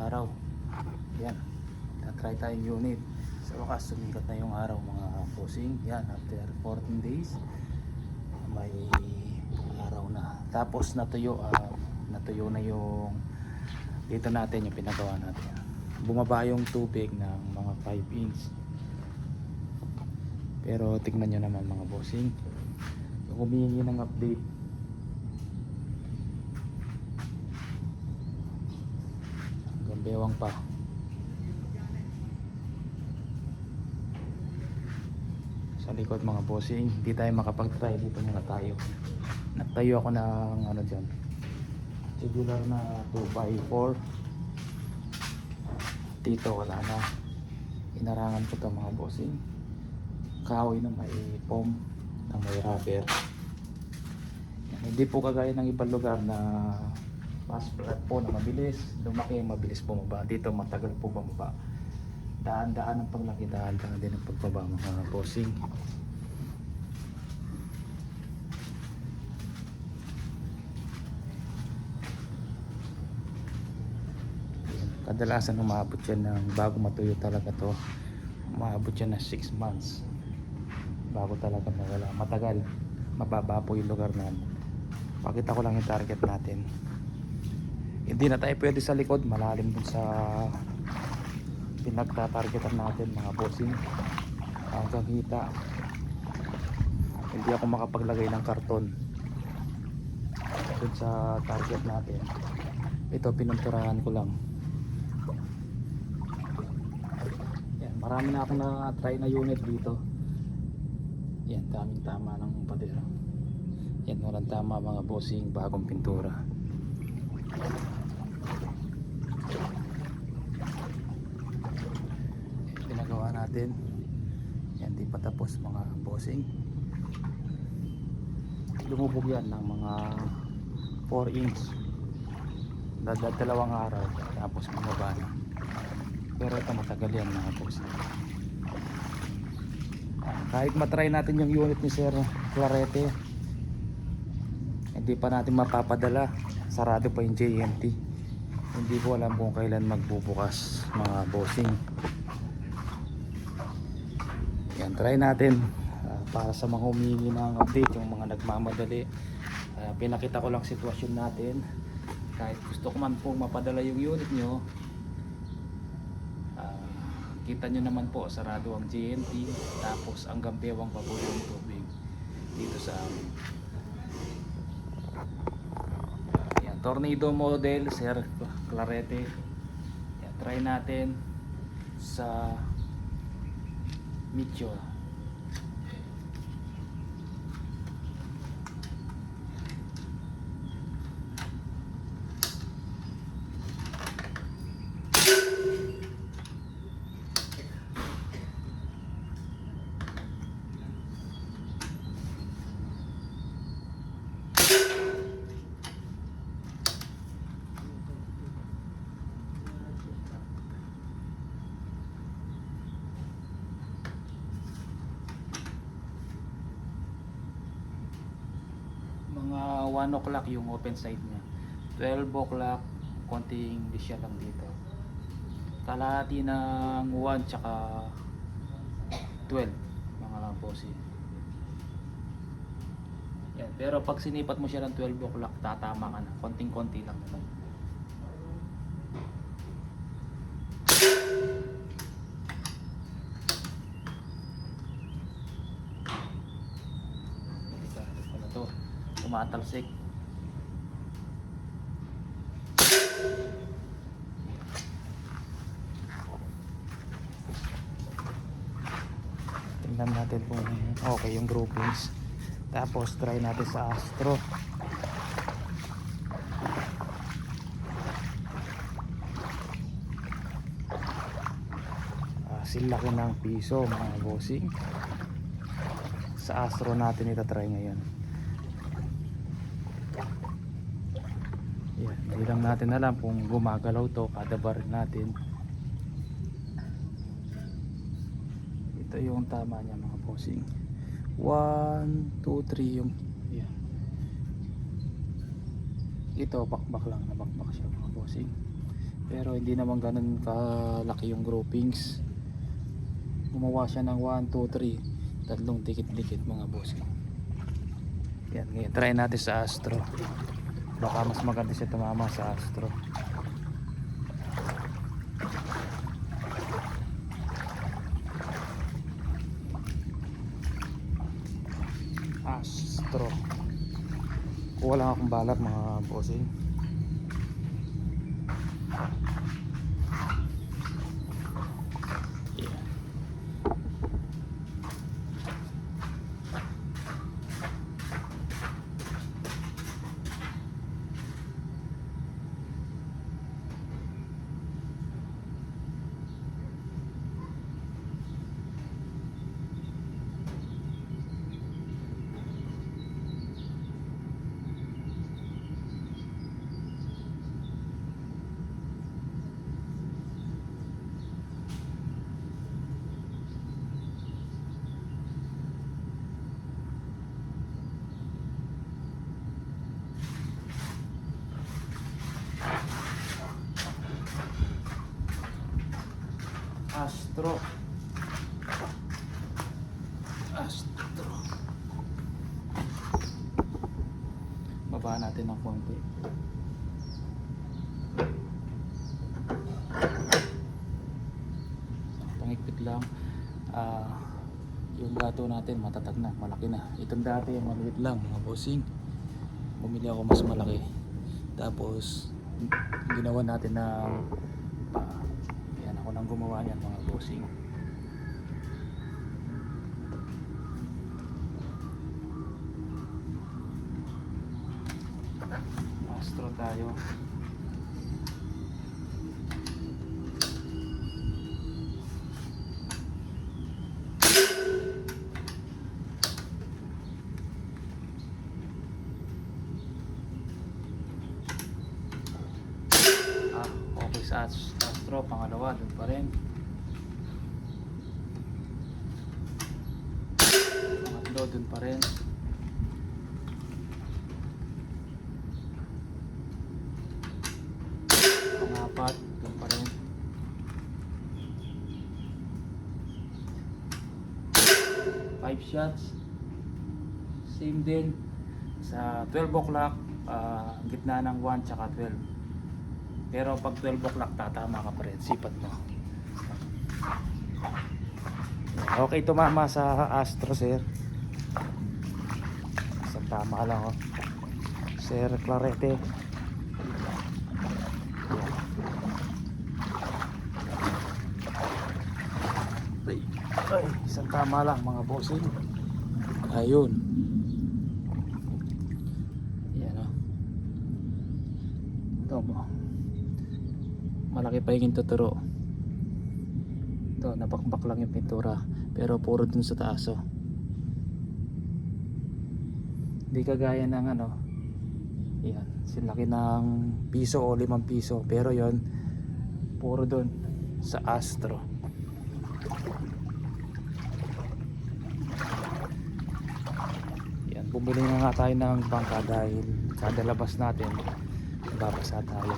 araw. Yan, try tayong unit. Sa wakas sumikat na yung araw mga bossing. Yan, after 14 days may araw na. Tapos natuyo na yung dito natin, yung pinagawa natin. Bumaba yung tubig ng mga 5 inch. Pero tingnan nyo naman mga bossing, yung humihingi ng update, hanggang bewang pa. Sa likod mga bossing, hindi tayo makapag-try dito, muna tayo. Nagtayo ako ng ano dyan, tubular na 2x4. Dito wala na, inarangan ko to mga bossing. Kahoy na may foam, na may rubber. Yan, hindi po kagaya ng ibang lugar na fast flat po na mabilis lumaki, mabilis bumaba. Dito matagal po bumaba. Daan-daan ang paglaki, daan-daan din ang pagbaba mga bossing. Kadalasan umabot yan ng, bago matuyo talaga to, umabot yan na 6 months bago talaga mawala. Matagal, mababa po yung lugar natin. Pakita ko lang yung target natin. Hindi na tayo pwede sa likod, malalim dun sa pinagtatargetan natin mga bossing. Hanggang kita, hindi ako makapaglagay ng karton dun sa target natin. Ito pinunturahan ko lang. Yan, marami na akong na-try na unit dito. Yan, taming tama ng padera. Yan, walang tama mga bossing, bagong pintura. Pinagawa natin. Yan, di pa tapos mga bossing. Lumubog yan ng mga 4 inch. Dalawang araw tapos bumaba na. Pero ito matagal yan mga bossing. Kahit matry natin yung unit ni Sir Clarete, hindi pa natin mapapadala, sarado pa yung JMT. Hindi ko alam kung kailan magbubukas mga bossing. Yan, try natin para sa mga humingi ng update, yung mga nagmamadali. Pinakita ko lang sitwasyon natin. Kahit gusto ko man pong mapadala yung unit nyo, kita nyo naman po, sarado ang JNT, tapos ang gampewang pa po yung tubig dito sa amin. Yan, tornado model Sir Clarete. Yan, try natin sa Micho. Mga 1 o'clock yung open side nya, 12 o'clock konting disya lang dito, kalahati ng 1 tsaka 12 mga bossing. Yan, pero pag sinipat mo siya ng 12 o'clock tatama ka na, konting konti lang naman. Tumatalsik. Tingnan natin kung okay yung groupings. Tapos try natin sa Astro. Silaki ng piso mga bossing. Sa Astro natin ito try ngayon. Yan, hindi lang natin alam kung gumagalaw to kada bar natin. Ito yung tama niya mga bossing. 1, 2, 3 yung yan. Ito bakbak lang, nabakbak siya mga bossing. pero hindi naman ganun kalaki yung groupings. Gumawa siya ng 1, 2, 3, tatlong dikit-dikit mga bossing. Yan, ngayon try natin sa Astro, baka mas maganda siya tumama sa Astro. Astro, kuha lang akong balat mga bossing. Yeah. Astro, Astro, baba natin ng konti. Pangikpit lang. Yung gato natin matatag na, malaki na. Itong dati yung maliit lang mga bossing, bumili ako mas malaki, tapos ginawa natin ng yan, ako nang gumawa niyan mga bossing. Astro tayo. Okay sa Astro, pangalawa dun pa rin. Pangatlo dun pa rin. Pangapat dun pa rin. Five shots, same din sa 12 o'clock, gitna ng 1 tsaka 12. Pero pag 12 o'clock tatama ka pa rin, sipat mo. Okay, tumama sa Astro sir. Isang tama lang oh. Sir Clarete. Ay, isang tama lang mga bossing. Ayun. Yan oh. Ito mo. Malaki pa yung tuturo. Ito, nabakbak lang yung pintura, pero puro dun sa taas oh. Hindi kagaya ng ano, yan, silaki ng piso o 5 piso, pero yon puro dun sa Astro. Yan, bumili na nga tayo ng bangka dahil kada labas natin babasa tayo.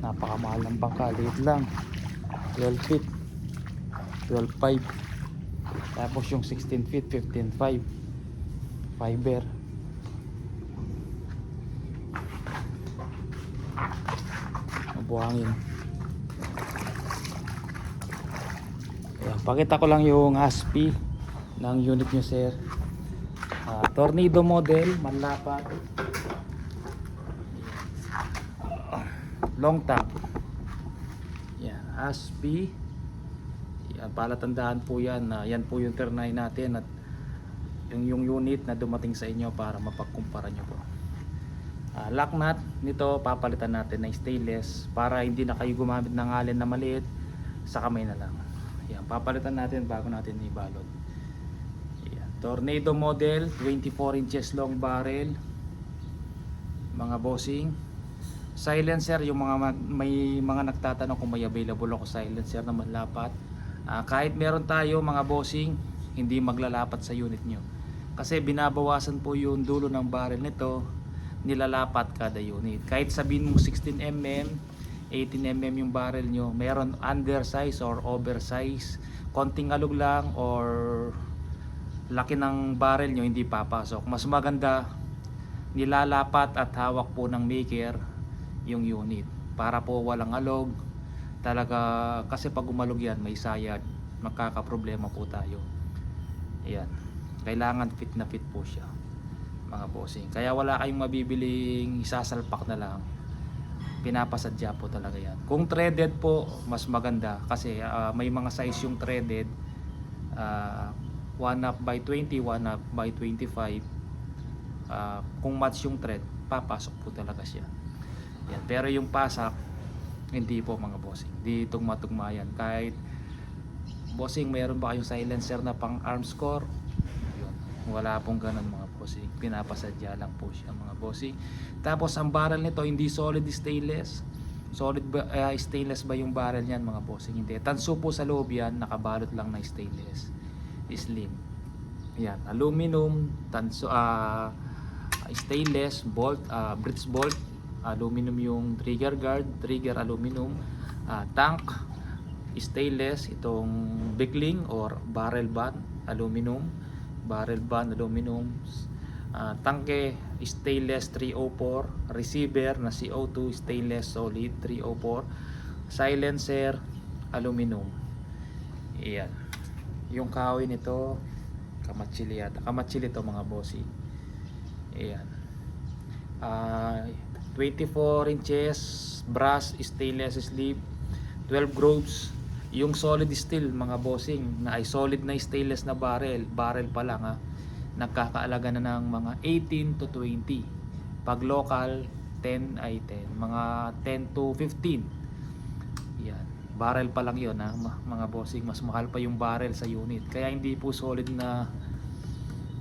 Napakamahal ng bangka, liit lang, 12 feet, 12.5. Tapos yung 16 feet, 15.5 fiber. Mabuhangin. Ayan, pakita ko lang yung ASPI ng unit nyo sir. Tornado model, manlapat, long tank. Yan, ASPI. Yan, palatandaan po yan na yan po yung ternay natin at yung unit na dumating sa inyo para mapagkumpara nyo po. Lock nut nito papalitan natin ng stainless para hindi na kayo gumamit ng allen na maliit, sa kamay na lang. Yan, papalitan natin bago natin ibalot. Yan, Tornado model, 24 inches long barrel mga bossing. Silencer, yung may mga nagtatanong kung may available ako silencer na manlapat. Kahit meron tayo mga bossing, hindi maglalapat sa unit nyo kasi binabawasan po yung dulo ng barrel nito nilalapat kada unit. Kahit sabihin mo 16mm, 18mm yung barrel nyo, meron undersize or oversize, konting alog lang or laki ng barrel nyo, hindi papasok. Mas maganda nilalapat at hawak po ng maker yung unit para po walang alog talaga, kasi pag umalog yan may sayad, magkakaproblema po tayo. Ayan, kailangan fit na fit po siya mga bossing, kaya wala kayong mabibiling isasalpak na lang, pinapasadya po talaga yan. Kung threaded po mas maganda kasi may mga size yung threaded, 1/2x20, 1/2x25. Kung match yung thread, papasok po talaga siya. Yan. Pero yung pasak, hindi po mga bossing, di tugma-tugma yan. Kahit bossing, mayroon ba kayong silencer na pang arms core? Yun. Wala pong ganun mga bossing, pinapasadya lang po siya mga bossing. Tapos ang barrel nito hindi solid stainless. Solid ba, stainless ba yung barrel niyan mga bossing? Hindi, tanso po sa loob yan, nakabalot lang na stainless, slim. Yan, aluminum, tanso, stainless, bolt, bridge bolt, aluminum yung trigger guard, trigger aluminum, tank, stainless, itong beckling or barrel band, aluminum, barrel band, aluminum, tangke, stainless 304, receiver na CO2, stainless solid 304, silencer, aluminum. Iyan. Yung kahoy nito, kamatsili yata. Kamatsili to mga bossy. Ayan. 24 inches brass stainless sleeve, 12 grooves. Yung solid steel mga bossing, na ay solid na stainless na barrel pa lang ha, nagkakaalaga na ng mga 18 to 20. Pag local 10 ay 10, mga 10 to 15. Yan, barrel pa lang yon ha mga bossing. Mas mahal pa yung barrel sa unit, kaya hindi po solid na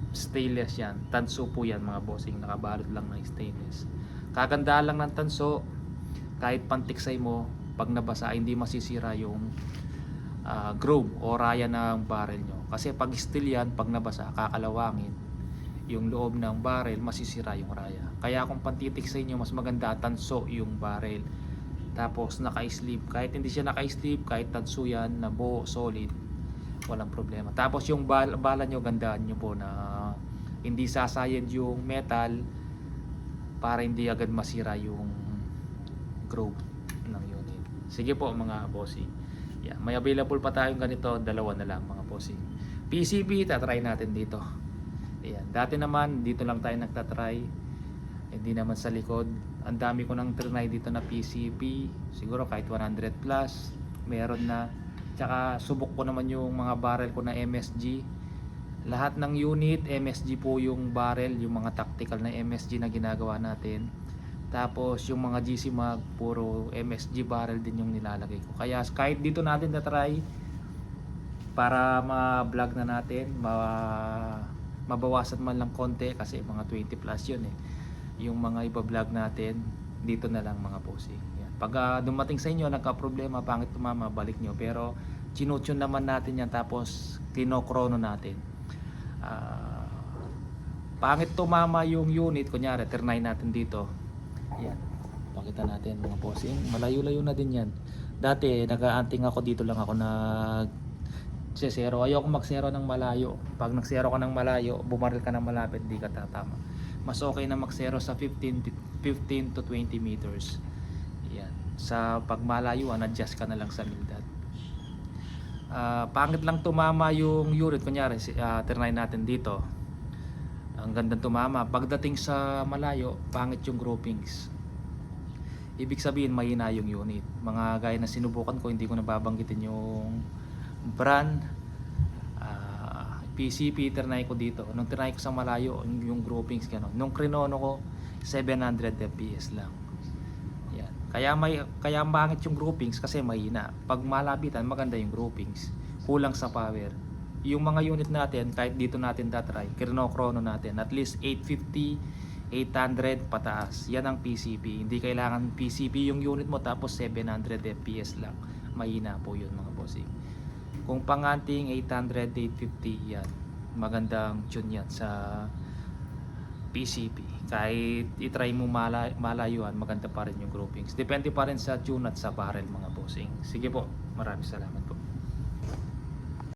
stainless yan, tanso po yan mga bossing, nakabalot lang ng stainless. Kaganda lang ng tanso, kahit pantiksay mo, pag nabasa hindi masisira yung groove o raya ng barrel nyo. Kasi pag steel yan, pag nabasa, kakalawangin yung loob ng barrel, masisira yung raya. Kaya kung pantitiksay nyo, mas maganda tanso yung barrel, tapos naka-sleeve. Kahit hindi siya naka-sleeve, kahit tanso yan na buo solid, walang problema. Tapos yung bala nyo, gandaan nyo po na hindi sasayad yung metal para hindi agad masira yung groove ng unit. Sige po mga bossing. Yeah, may available pa tayong ganito, dalawa na lang mga bossing. PCB, tatry natin dito. Ayan. Dati naman, dito lang tayo nagtatry. Hindi naman sa likod. Ang dami ko nang trinay dito na PCB. Siguro kahit 100 plus, meron na. Tsaka subok ko naman yung mga barrel ko na MSG. Lahat ng unit, MSG po yung barrel, yung mga tactical na MSG na ginagawa natin. Tapos yung mga GC Mag, puro MSG barrel din yung nilalagay ko. Kaya kahit dito natin na-try, para ma-vlog na natin, mabawasan man lang konti, kasi mga 20 plus yun eh. Yung mga iba-vlog natin, dito na lang mga bossing. Yan. Pag dumating sa inyo, nagka-problema, pangit tumama, balik nyo. Pero chinutune naman natin yan, tapos kinokrono natin. Pangit tumama yung unit, kunyari, ternay natin dito. Yan, pakita natin mga bossing, malayo-layo na din yan. Dati nag-aanting ako, dito lang ako nag-zero. Ayoko mag-zero ng malayo. Pag nag-zero ka ng malayo, bumaril ka ng malapit, di ka tatama. Mas okay na mag-zero sa 15 to 20 meters. Yan. Sa pagmalayuan, adjust ka na lang sa lindad. Pangit lang tumama yung unit, kunyari ternay natin dito, ang gandang tumama. Pagdating sa malayo, pangit yung groupings. Ibig sabihin mahina yung unit. Mga gaya na sinubukan ko, hindi ko nababanggitin yung brand. PCP ternay ko dito. Nung ternay ko sa malayo, yung groupings gano'n. Nung krinono ko, 700 fps lang. Yan. Kaya pangit yung groupings kasi mahina. Pag malapitan, maganda yung groupings. Kulang sa power. Yung mga unit natin, kahit dito natin tatry, kirno-chrono natin, at least 850, 800 pataas. Yan ang PCP. Hindi kailangan PCP yung unit mo tapos 700 fps lang. Mahina po yun mga bossing. Kung panganting 800, 850, yan. Magandang tune yan sa PCP. kahit itry mo malayuan, maganda pa rin yung groupings. Depende pa rin sa tune at sa barrel mga bossing. Sige po, maraming salamat po.